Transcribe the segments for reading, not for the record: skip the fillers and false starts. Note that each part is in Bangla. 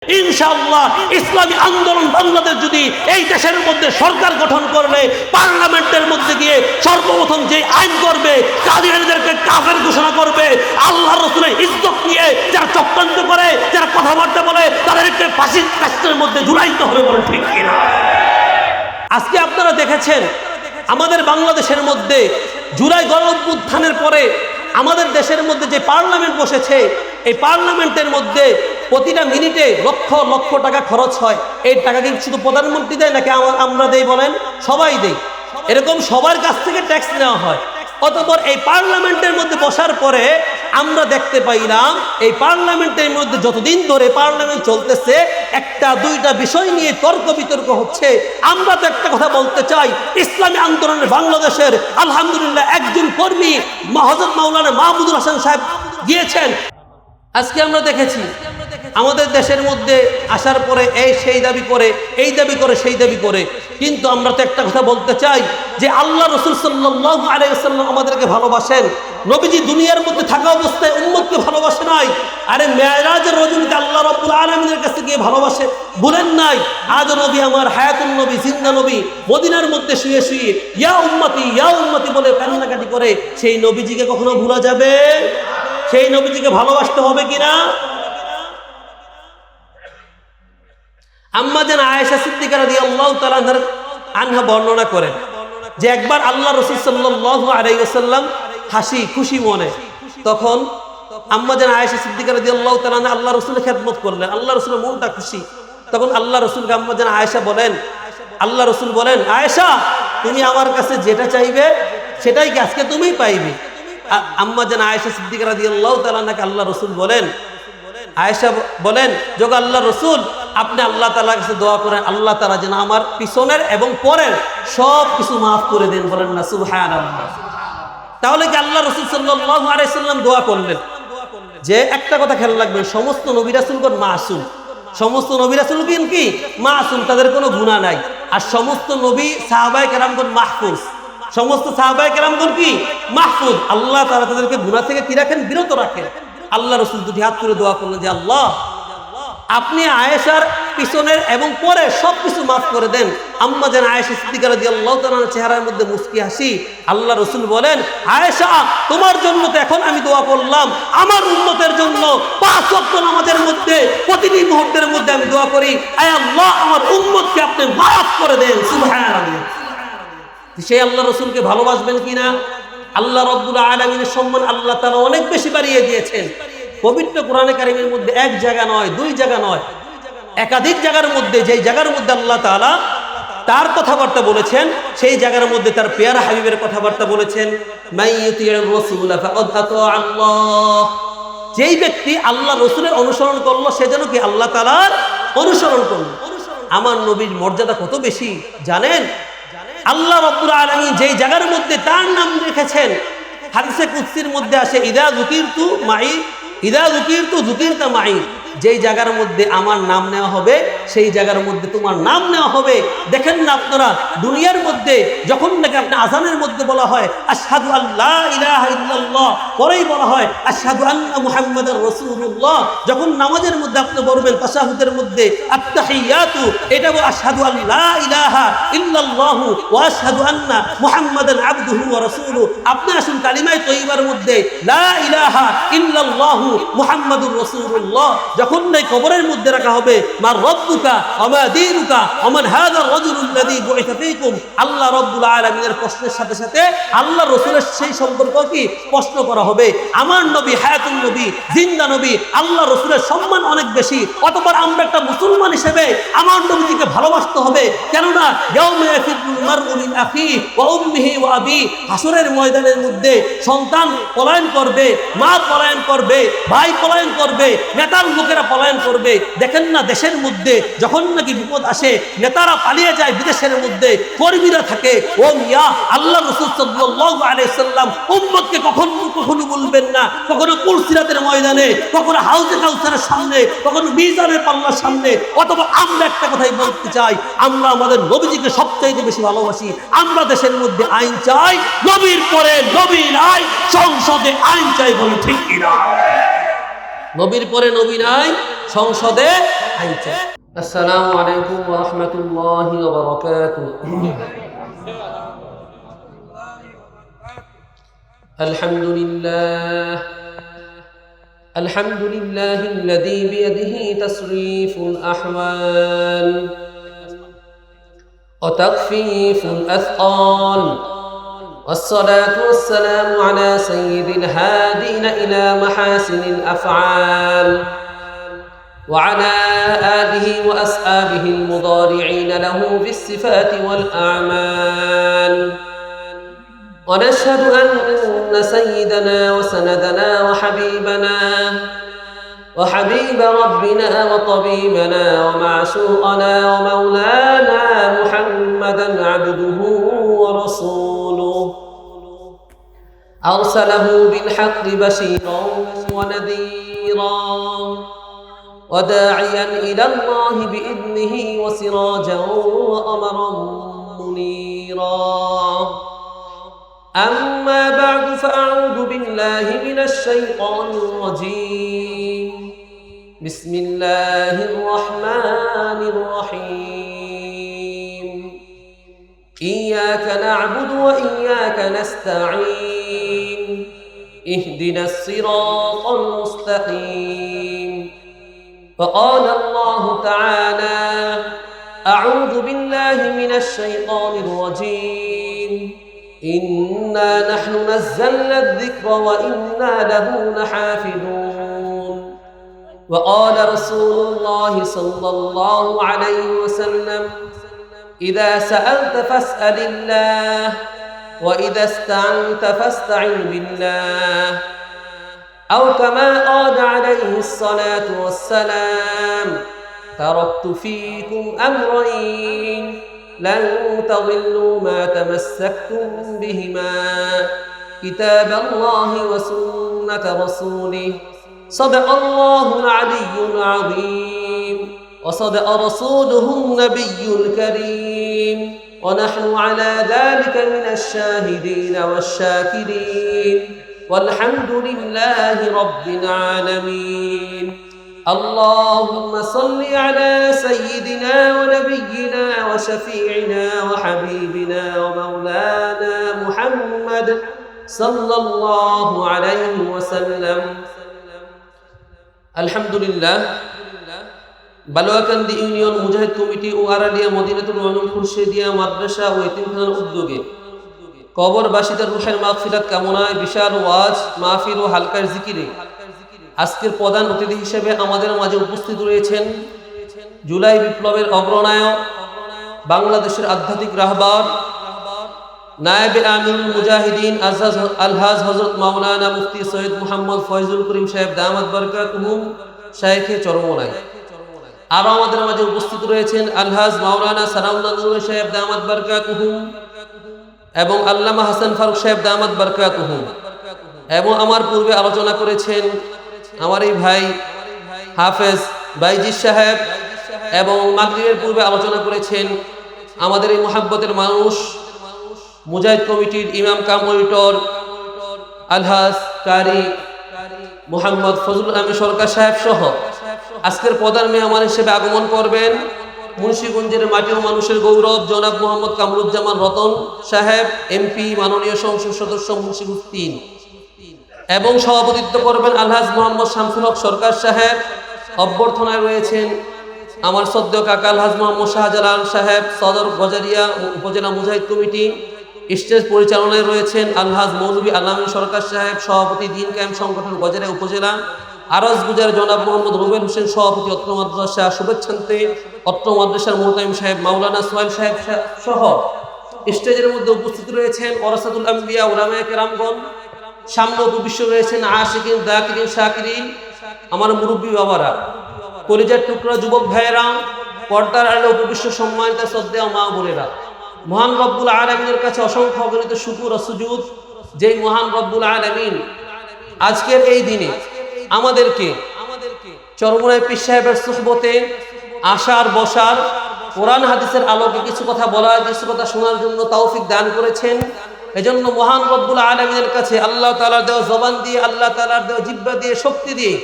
ইনশাআল্লাহ ইসলামী আন্দোলন বাংলাদেশ যদি এই দেশের মধ্যে সরকার গঠন করলে পার্লামেন্টের মধ্যে গিয়ে সর্বপ্রথম যে আইন করবে কাদিয়ানীদেরকে কাফের ঘোষণা করবে, আল্লাহর রাসূলের ইজ্জত নিয়ে যারা চক্রান্ত করে, যারা কথাবার্তা বলে, তাদেরকে ফাঁসির কাস্টের মধ্যে ঝুলাইতে হবে, বলে ঠিক কিনা? আজকে আপনারা দেখেছেন আমাদের বাংলাদেশের মধ্যে জুলাই গণঅভ্যুত্থানের পরে আমাদের দেশের মধ্যে যে পার্লামেন্ট বসেছে, এই পার্লামেন্টের মধ্যে প্রতিটা মিনিটে লক্ষ লক্ষ টাকা খরচ হয়। এই টাকা কি শুধু প্রধানমন্ত্রী দেয় নাকি আমরা দেই? বলেন, সবাই দেই। এরকম সবার কাছ থেকে ট্যাক্স নেওয়া হয়। অতঃপর এই পার্লামেন্টের মধ্যে বসার পরে আমরা দেখতে পাইলাম এই পার্লামেন্টের মধ্যে যতদিন ধরে পার্লামেন্ট চলতেছে একটা দুইটা বিষয় নিয়ে তর্ক বিতর্ক হচ্ছে। আমরা তো একটা কথা বলতে চাই, ইসলামী আন্দোলনের বাংলাদেশের আলহামদুলিল্লাহ একজন কর্মী হযরত মাওলানা মাহমুদুল হাসান সাহেব গিয়েছেন। আজকে আমরা দেখেছি আমাদের দেশের মধ্যে আসার পরে এই সেই দাবি করে, এই দাবি করে, সেই দাবি করে। কিন্তু আমরা তো একটা কথা বলতে চাই যে আল্লাহ রাসূল সাল্লাল্লাহু আলাইহি ওয়াসাল্লাম আমাদেরকে ভালোবাসেন। নবীজি দুনিয়ার মধ্যে থাকা অবস্থায় উম্মতকে ভালোবাসে নাই। আরে মেরাজের রজনীতে আল্লাহ রাব্বুল আলামিনের কাছে গিয়ে ভালোবাসে, ভুলেন নাই? আজ নবী আমার হায়াতুন নবী, জিন্দা নবী, মদিনার মধ্যে শুয়ে শুয়ে ইয়া উম্মতি বলে কান্নাকাটি করে। সেই নবীজিকে কখনো ভুলা যাবে? সেই নবীজিকে ভালোবাসতে হবে কিনা? আম্মা জান আয়েশা সিদ্দিকা রাদিয়াল্লাহু তাআলা আনহা বর্ণনা করেন যে একবার আল্লাহ রাসূল সাল্লাল্লাহু আলাইহি ওয়াসাল্লাম হাসি খুশি মনে, তখন আম্মা জান আয়েশা সিদ্দিকা রাদিয়াল্লাহু তাআলা আল্লাহ রাসূলের খেদমত করলেন। আল্লাহ রাসূলের মনটা খুশি। তখন আল্লাহ রাসূলকে আম্মা জান আয়েশা বলেন, আল্লাহ রাসূল বলেন, আয়েশা তুমি আমার কাছে যেটা চাইবে সেটাই কি আজকে তুমিই পাইবে? আম্মা জান আয়েশা সিদ্দিকা রাদিয়াল্লাহু তাআলা নাকি আল্লাহ রাসূল বলেন, আয়েশা বলেন, যোগ আল্লাহ রাসূল আপনি আল্লাহ তাআলার কাছে দোয়া করেন আল্লাহ তাআলা যেন আমার পিছনের এবং পরের সব কিছু মাফ করে দেন। বলেন না সুবহানাল্লাহ। তাহলে কি আল্লাহ রাসূল সাল্লাল্লাহু আলাইহি ওয়াসাল্লাম দোয়া করলেন? যে একটা কথা খেয়াল রাখবেন, সমস্ত নবী রাসূলগণ মাসুম। সমস্ত নবী রাসূলগণ কি মাসুম, তাদের কোনো গুনাহ নাই। আর সমস্ত নবী সাহাবায়ে কেরামগণ মাহফুজ। সমস্ত সাহাবায়ে কেরামগণ কি মাহফুজ। আল্লাহ তাআলা তাদেরকে গুনাহ থেকে কি রাখেন? বিরত রাখেন। আল্লাহ রাসূল দুটি হাত তুলে দোয়া করলেন যে আল্লাহ আপনি আয়েশার পিছনের এবং পরে সব কিছু মাফ করে দেন। আম্মা জান আয়েশা সিদ্দিকা রাদিয়াল্লাহু তাআলার চেহারার মধ্যে মুস্কি হাসি। আল্লাহ রাসূল বলেন, আয়েশা তোমার জন্য তো এখন আমি দোয়া করলাম, আমার উম্মতের জন্য 5 ওয়াক্ত নামাজের মধ্যে প্রতিটি মুহূর্তের মধ্যে আমি দোয়া করি, আয় আল্লাহ আমার উম্মতকে আপনি মাফ করে দেন। সুবহানাল্লাহ। সেই আল্লাহ রাসূলকে ভালোবাসবেন কিনা? আল্লাহ রাব্বুল আলামিনের সম্মান আল্লাহ তাআলা অনেক বেশি বাড়িয়ে দিয়েছেন। পবিত্র কোরআনে কারীমের মধ্যে এক জায়গা নয়, দুই জায়গা নয়, একাধিক জায়গার মধ্যে, যেই জায়গার মধ্যে আল্লাহ তাআলা তার কথাবার্তা বলেছেন, সেই জায়গার মধ্যে তার পেয়ারা হাবিবের কথাবার্তা বলেছেন। মাইয়ুতির রাসূল ফাকাদ আতা আল্লাহ। যেই ব্যক্তি আল্লাহ রাসূলের অনুসরণ করলো সে যেন কি আল্লাহ তাআলার অনুসরণ করলো। আমার নবীর মর্যাদা কত বেশি জানেন? আল্লাহ রাব্বুল আলামিন যেই জায়গার মধ্যে তার নাম রেখেছেন, হাদিসে কুদসির মধ্যে আসে ইদা যুকিরতু যুকিরতা মাই। যেই জায়গার মধ্যে আমার নাম নেওয়া হবে সেই জায়গার মধ্যে তোমার নাম নেওয়া হবে। দেখেন না আপনারা, দুনিয়ার মধ্যে যখন নাকি আপনি আযানের মধ্যে বলা হয় আশহাদু আল্লা ইলাহা ইল্লাল্লাহ, পরেই বলা হয় আশহাদু আন্না মুহাম্মাদার রাসূলুল্লাহ। যখন নামাজের মধ্যে আপনি বলবেন তাশাহুদের মধ্যে আত্তাহিয়াতু, এটা বলে আশহাদু আল্লা ইলাহা ইল্লাল্লাহু ওয়া আশহাদু আন্না মুহাম্মাদান আবদুহু ওয়া রাসূলুহু। আপনি আসুন কালিমায়ে তয়্যিবার মধ্যে লা ইলাহা ইল্লাল্লাহু মুহাম্মাদুর রাসূলুল্লাহ যখন নাই কবরের মধ্যে রাখা হবে, মা রব্বুকা ওয়া মা দীনুকা ওয়া মান হাযা রাজুলুল্লাযী বুইসা ফীকুম। আল্লাহ রাব্বুল আলামিনের প্রশ্নের সাথে সাথে আল্লাহ রাসূলের সেই সম্পর্ক কি প্রশ্ন করা হবে। আমার নবী হায়াতুন নবী, জিন্দা নবী, আল্লাহ রাসূলের সম্মান অনেক বেশি। অতঃপর আমরা একটা মুসলমান হিসেবে আমার নবীকে ভালোবাসতে হবে। কেননা ইয়াউমা ইয়াফিরুল মারউ মিন আখিহি ওয়া উম্মিহি ওয়া আবিহি, হাসরের ময়দানের মধ্যে সন্তান পলায়ন করবে, মা পলায়ন করবে, ভাই পলায়ন করবে, নেতার লোকেরা পলায়ন করবে। দেখেন না দেশের মধ্যে যখন নাকি বিপদ আসে নেতারা পালিয়ে যায়, বিদেশের মধ্যে কর্মীরা থাকে। ও মিয়া, আল্লাহ রাসূল সাল্লাল্লাহু আলাইহি সাল্লাম উম্মতকে কখনো বলবেন না, কখনো পুলসিরাতের ময়দানে, কখনো হাউজে কাউসারের সামনে, কখনো মিজানের পাল্লার সামনে। অথবা আমরা একটা কথাই বলতে চাই, আমরা আমাদের নবীজিকে সবচাইতে বেশি ভালোবাসি। আমরা দেশের মধ্যে আইন চাই, নবীর পরে নবী নাই, সংসদে আইন চাই, বলি ঠিক কিনা? নবীর পরে নবী নাই, সংসদে আইছে। আসসালামু আলাইকুম ওয়া রাহমাতুল্লাহি ওয়া বারাকাতুহু। الحمد لله الذي بيده تصريف الأحوال وتخفيف الأثقال، والصلاة والسلام على سيد الهادين إلى محاسن الأفعال وعلى آله وأصحابه المضارعين له بالصفات والأعمال. ونشهد أن سيدنا وسندنا وحبيب ربنا وطبيبنا ومعشوقنا ومولانا محمدا عبده ورسوله، أرسله بالحق بشيرا ونذيرا وداعيا إلى الله بإذنه وسراجا وقمرا منيرا. أما بعد فأعوذ بالله من الشيطان الرجيم. بسم الله الرحمن الرحيم. إياك نعبد وإياك نستعين، اهدنا الصراط المستقيم. فقال الله تعالى: أعوذ بالله من الشيطان الرجيم، إنا نحن نزلنا الذكر وإنا له لحافظون. وقال رسول الله صلى الله عليه وسلم: إذا سألت فاسأل الله، وإذا استعنت فاستعن بالله، أو كما قال عليه الصلاة والسلام: تركت فيكم أمرين لن تضلوا ما تمسكتم بهما، كتاب الله وسنة رسوله. صدق الله العلي العظيم، وصدق رسوله النبي الكريم، ونحن على ذلك من الشاهدين والشاكرين، والحمد لله رب العالمين. اللهم صل على سيدنا ونبينا وشفيعنا وحبيبنا ومولانا محمد صلى الله عليه وسلم. আলহামদুলিল্লাহ, বালুয়াকান্দি ইউনিয়ন মুজাহিদ কমিটি ও আরালিয়া মদিনাতুল উলুম খুরশিদিয়া মাদ্রাসা ও এতিমখানার উদ্যোগে কবরবাসীদের রূহের মাগফিরাত কামনায় বিশাল ওয়াজ মাহফিল ও হালকার জিকিরে আজকের প্রধান অতিথি হিসেবে আমাদের মাঝে উপস্থিত রয়েছেন জুলাই বিপ্লবের অগ্রনায়ক, বাংলাদেশের আধ্যাত্মিক রাহবার, নায়েবে আমিরুল মুজাহিদিন আলহাজ হযরত মাওলানা মুফতি সৈয়দ মুহাম্মদ ফয়জুল করিম সাহেব দামাত বারকাতুহুম শাইখে চরমনাই। আরও আমাদের মাঝে উপস্থিত রয়েছেন আলহাজ মাওলানা সানাউল্লাহ নূরী সাহেব দামাত বারকাতুহুম এবং আল্লামা হাসান ফারুক সাহেব দামাত বারকাতুহুম। এবং আমার পূর্বে আলোচনা করেছেন আমার এই ভাই হাফেজ বাইজিদ সাহেব, এবং মাগরিবের পূর্বে আলোচনা করেছেন আমাদের এই মুহাব্বতের মানুষ মুজাহিদ কমিটির ইমাম কাম মনিটর আলহাজ কারি মোহাম্মদ ফজলুল আমিন সরকার সাহেব সহ আজকের প্রধান মেহমান হিসেবে আগমন করবেন মুন্সিগঞ্জের মাটি ও মানুষের গৌরব জনাব মোহাম্মদ কামরুজ্জামান রতন সাহেব, এমপি, মাননীয় সংসদ সদস্য মুন্সিগঞ্জ ৩, এবং সভাপতিত্ব করবেন আলহাজ মোহাম্মদ শামসুল হক সরকার সাহেব। অভ্যর্থনায় রয়েছেন আমার শ্রদ্ধেয় কাকা আলহাজ মোহাম্মদ শাহজালাল সাহেব, সদর গজারিয়া উপজেলা মুজাহিদ কমিটি। স্টেজ পরিচালনায় রয়েছেন আলহাজ মৌলভী আলামিন সরকার সাহেব, সভাপতি দিন কায়েম সংগঠন গজারিয়া উপজেলা। আরজ গুজার জনাব মোহাম্মদ রুবেল হোসেন, সভাপতি অত্র মাদ্রাসা। শুভেচ্ছান্তে অত্র মাদ্রাসার মুহতামিম সাহেব মাওলানা সোহেল সাহেব সহ স্টেজের মধ্যে উপস্থিত রয়েছেন ওরাসাতুল আম্বিয়া উলামায়ে কেরামগণ। সামনে উপবিষ্ট রয়েছেন আশিকিন, যাকিরিন, শাকিরিন, আমার মুরব্বী বাবারা, কলিজার টুকরা যুবক ভাইয়েরা, পর্দার আড়ালে উপবিষ্ট সম্মানিত শ্রদ্ধেয় মা বোনেরা। মহান রব্বুল আলামিনের কাছে অসংখ্য অগণিত শুকর ও সুজুদ, যেই মহান রব্বুল আলামিন আজকের এই দিনে আমাদেরকে চরমনাই পীর সাহেবের সুহবতে আসার বসার, কোরআন হাদিসের আলোকে কিছু কথা বলার, কিছু কথা শোনার জন্য তৌফিক দান করেছেন। এজন্য মহান রব্বুল আলামিনের কাছে আল্লাহ তাআলার দেওয়া জবান দিয়ে, আল্লাহ তাআলার দেওয়া জিহ্বা দিয়ে, শক্তি দিয়ে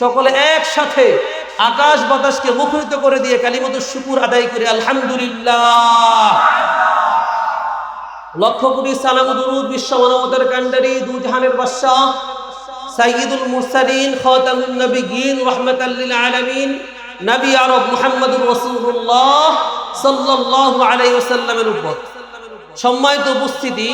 সকলে একসাথে আকাশ বাতাসকে মুখরিত করে দিয়ে কালিমাতুশ শুকুর আদায় করে আলহামদুলিল্লাহ। লক্ষ কোটি সালাম ও দুরূদ বিশ্ব মানবতার কান্ডারি দুজাহানের বাদশাহ সাইয়্যিদুল মুরসালিন খাতামুন নবিয়্যিন রাহমাতাল লিল আলামিন নবী আরব মুহাম্মদুর রাসূলুল্লাহ সাল্লাল্লাহু আলাইহি ওয়াসাল্লামের উপর। সম্মানিত উপস্থিতি,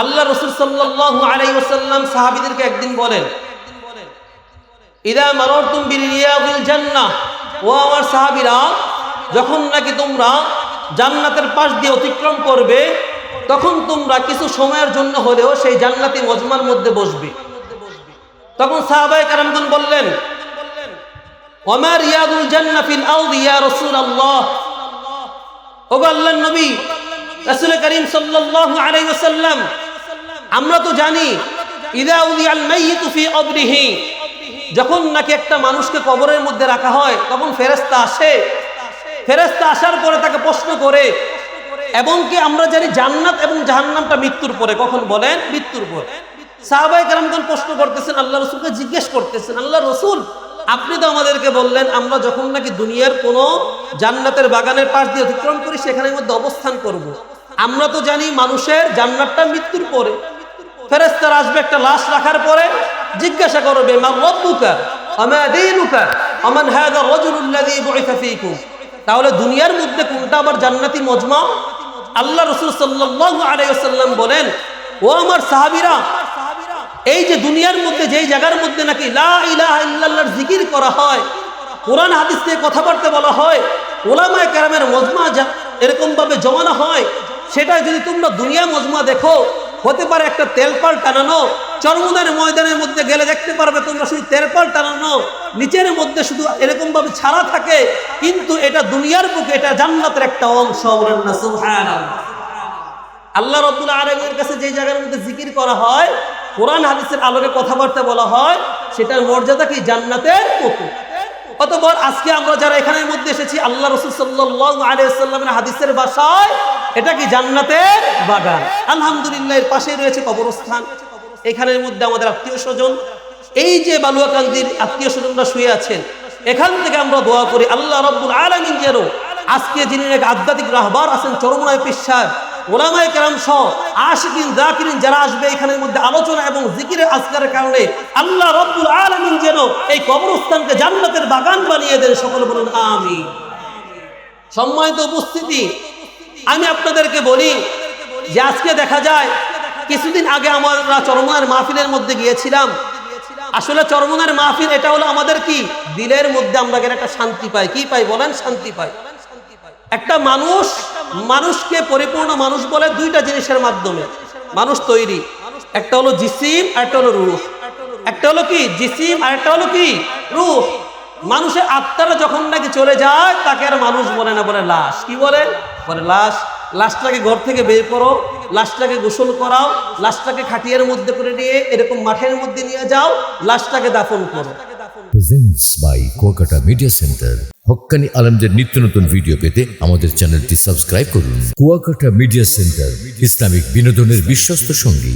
আল্লাহ রাসূল সাল্লাল্লাহু আলাইহি ওয়াসাল্লাম সাহাবীদেরকে একদিন বলেন, ইদা মারারতুম বিরিয়াদিল জান্নাহ, ও আমার সাহাবীরা, যখন নাকি তোমরা জান্নাতের পাশ দিয়ে অতিক্রম করবে তখন তোমরা কিছু সময়ের জন্য হলেও সেই জান্নাতি মজমার মধ্যে বসবে। তখন সাহাবায়ে কেরামগণ বললেন, ওমা রিয়াদুল জান্নাহ ফিল আরদি ইয়া রাসূলুল্লাহ, ও আল্লাহর নবী রাসূল করিম সাল্লাল্লাহু আলাইহি ওয়াসাল্লাম, আমরা তো জানি ইদা উদিয়াল মাইয়িতু ফি কবরিহি, যখন নাকি একটা মানুষকে কবরের মধ্যে রাখা হয় তখন ফেরেশতা আসে, ফেরেশতা আসার পরে তাকে প্রশ্ন করে, এবং কি আমরা জানি জান্নাত এবং জাহান্নামটা মৃত্যুর পরে। কখন বলেন? মৃত্যুর পরে। সাহাবায়ে কেরামগণ প্রশ্ন করতেছেন, আল্লাহ রাসূলকে জিজ্ঞেস করতেছেন, আল্লাহ রাসূল আপনি তো আমাদেরকে বললেন আমরা যখন নাকি দুনিয়ার কোনো জান্নাতের বাগানের পাশ দিয়ে অতিক্রম করি সেখানের মধ্যে অবস্থান করব। আমরা তো জানি মানুষের জান্নাতটা মৃত্যুর পরে। ফেরেশতারা আসবে একটা লাশ রাখার পরে, জিজ্ঞাসা করবে, মা রাব্বুকা ওয়া মা দীনুকা ওয়া মান হাযা রাজুলুল্লাযী বুইসা ফীকুম, তাহলে দুনিয়ার মধ্যে কোনটা আবার জান্নাতি মজমা? আল্লাহ রাসূল সাল্লাল্লাহু আলাইহি ওয়াসাল্লাম বলেন, ও আমার সাহাবীরা, এই যে দুনিয়ার মধ্যে যেই জায়গার মধ্যে নাকি লা ইলাহা ইল্লাল্লাহর জিকির করা হয়, কোরআন হাদিস থেকে কথাবার্তা বলা হয়, উলামায়ে কেরামের মজমা এরকম ভাবে জমানো হয়, সেটা যদি তোমরা দুনিয়া মজমা দেখো, হতে পারে একটা তেলপাল টানানো, চরমুনার ময়দানের মধ্যে গেলে দেখতে পারবে তোমরা শুধু তেলপাল টানানো, নিচের মধ্যে শুধু এরকম ভাবে ছাড়া থাকে, কিন্তু এটা দুনিয়ার বুকে এটা জান্নাতের একটা অংশ। সুবহানাল্লাহ। আল্লাহ রাব্বুল আলামিনের কাছে যে জায়গার মধ্যে জিকির করা হয়, কোরআন হাদিসের আলোকে কথাবার্তা বলা হয়, সেটার মর্যাদা কি জান্নাতের মতো। অতঃপর আজকে আমরা যারা এখানের মধ্যে এসেছি, আল্লাহ রাসূল সাল্লাল্লাহু আলাইহি ওয়াসাল্লামের হাদিসের ভাষায় এটা কি জান্নাতের বাগান। আলহামদুলিল্লাহ, এর পাশেই রয়েছে কবরস্থান। এখানের মধ্যে আমাদের আত্মীয় স্বজন, এই যে বালুয়াকান্দির আত্মীয় স্বজনরা শুয়ে আছেন, এখান থেকে আমরা দোয়া করি আল্লাহ রাব্বুল আলামিন যেন আজকে যিনি আধ্যাত্মিক রাহবার আছেন চরমনায় পীর সাহেব, ওলামায়ে কেরাম সহ আশিকিন যাকিরিন যারা আসবে এখানের মধ্যে আলোচনা এবং জিকিরের আজকারের কারণে আল্লাহ রাব্বুল আলামিন যেন এই কবরস্থানকে জান্নাতের বাগান বানিয়ে দেন। সকলে বলুন আমিন। সম্মানিত উপস্থিতি, আমি আপনাদেরকে বলি যে আজকে দেখা যায়, কিছুদিন আগে আমরা চরমনার মাহফিলের মধ্যে গিয়েছিলাম। আসলে চরমনার মাহফিল এটা হলো আমাদের কি দিলের মধ্যে আমরা গেলে একটা শান্তি পাই। কি পাই বলেন? শান্তি পাই। একটা মানুষকে পরিপূর্ণ মানুষ বলে দুইটা জিনিসের মাধ্যমে মানুষ তৈরি, একটা হলো জিসিম আর একটা হলো রূহ। একটা হলো কি জিসিম আর একটা হলো কি রূহ। মানুষের আত্মাটা যখন নাকি চলে যায় তাকে আর মানুষ বলে না, বলে লাশ। কি বলে? বলে লাশ। লাশটাকে ঘর থেকে বের করো, লাশটাকে গোসল করাও, লাশটাকে খাটিয়ার মধ্যে করে নিয়ে এরকম মাঠের মধ্যে নিয়ে যাও, লাশটাকে দাফন করো। Presents by Kuakata media centre. হক্কানি আলেমদের নিত্য নতুন ভিডিও পেতে আমাদের চ্যানেলটি সাবস্ক্রাইব করুন। কুয়াকাটা মিডিয়া সেন্টার, ইসলামিক বিনোদনের বিশ্বস্ত সঙ্গী।